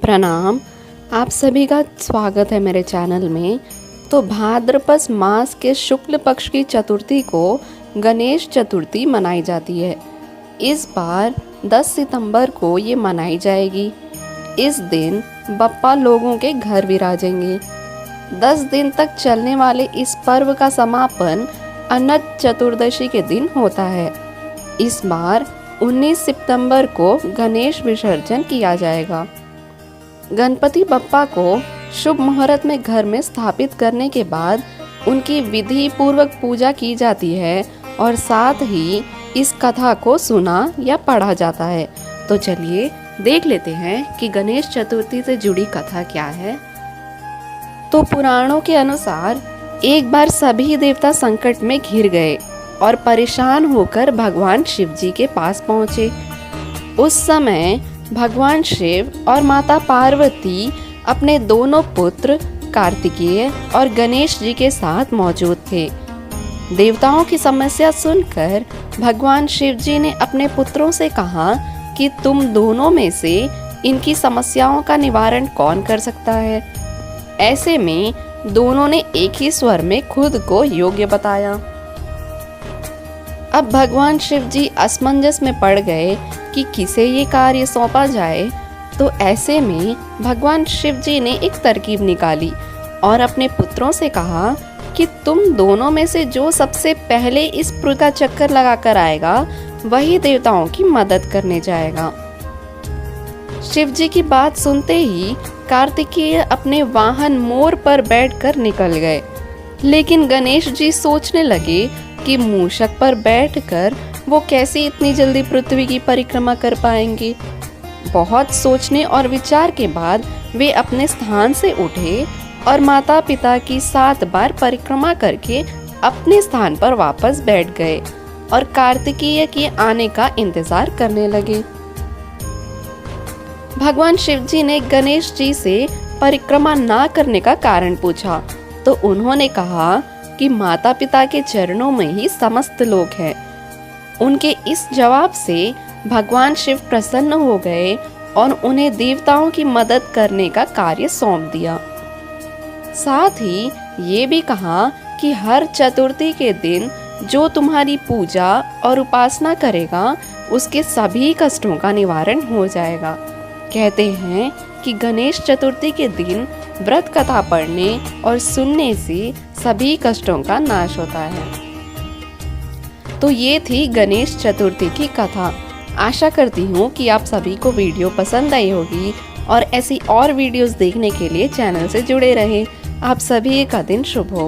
प्रणाम। आप सभी का स्वागत है मेरे चैनल में। तो भाद्रपद मास के शुक्ल पक्ष की चतुर्थी को गणेश चतुर्थी मनाई जाती है। इस बार 10 सितंबर को ये मनाई जाएगी। इस दिन बप्पा लोगों के घर विराजेंगे। 10 दिन तक चलने वाले इस पर्व का समापन अनंत चतुर्दशी के दिन होता है। इस बार 19 सितंबर को गणेश विसर्जन किया जाएगा। गणपति बप्पा को शुभ मुहूर्त में घर में स्थापित करने के बाद उनकी विधि पूर्वक पूजा की जाती है और साथ ही इस कथा को सुना या पढ़ा जाता है। तो चलिए देख लेते हैं कि गणेश चतुर्थी से जुड़ी कथा क्या है। तो पुराणों के अनुसार एक बार सभी देवता संकट में घिर गए और परेशान होकर भगवान शिव जी के पास पहुँचे। उस समय भगवान शिव और माता पार्वती अपने दोनों पुत्र कार्तिकेय और गणेश जी के साथ मौजूद थे। देवताओं की समस्या सुनकर भगवान शिव जी ने अपने पुत्रों से कहा कि तुम दोनों में से इनकी समस्याओं का निवारण कौन कर सकता है। ऐसे में दोनों ने एक ही स्वर में खुद को योग्य बताया। अब भगवान शिव जी असमंजस में पड़ गए कि किसे ये कार्य सौंपा जाए। तो ऐसे में भगवान शिव जी ने एक तरकीब निकाली और अपने पुत्रों से कहा कि तुम दोनों में से जो सबसे पहले इस पुर का चक्कर लगाकर आएगा वही देवताओं की मदद करने जाएगा। शिव जी की बात सुनते ही कार्तिकेय अपने वाहन मोर पर बैठकर निकल गए, लेकिन गणेश जी सोचने लगे कि मूषक पर बैठकर वो कैसे इतनी जल्दी पृथ्वी की परिक्रमा कर पाएंगे। बहुत सोचने और विचार के बाद वे अपने स्थान से उठे और माता पिता की 7 बार परिक्रमा करके अपने स्थान पर वापस बैठ गए और कार्तिकेय के आने का इंतजार करने लगे। भगवान शिव जी ने गणेश जी से परिक्रमा ना करने का कारण पूछा तो उन्होंने कहा कि माता पिता के चरणों में ही समस्त लोग हैं। उनके इस जवाब से भगवान शिव प्रसन्न हो गए और उन्हें देवताओं की मदद करने का कार्य सौंप दिया। साथ ही ये भी कहा कि हर चतुर्थी के दिन जो तुम्हारी पूजा और उपासना करेगा उसके सभी कष्टों का निवारण हो जाएगा। कहते हैं कि गणेश चतुर्थी के दिन व्रत कथा पढ़ने और सुनने से सभी कष्टों का नाश होता है। तो ये थी गणेश चतुर्थी की कथा। आशा करती हूँ कि आप सभी को वीडियो पसंद आई होगी और ऐसी और वीडियोस देखने के लिए चैनल से जुड़े रहें। आप सभी का दिन शुभ हो।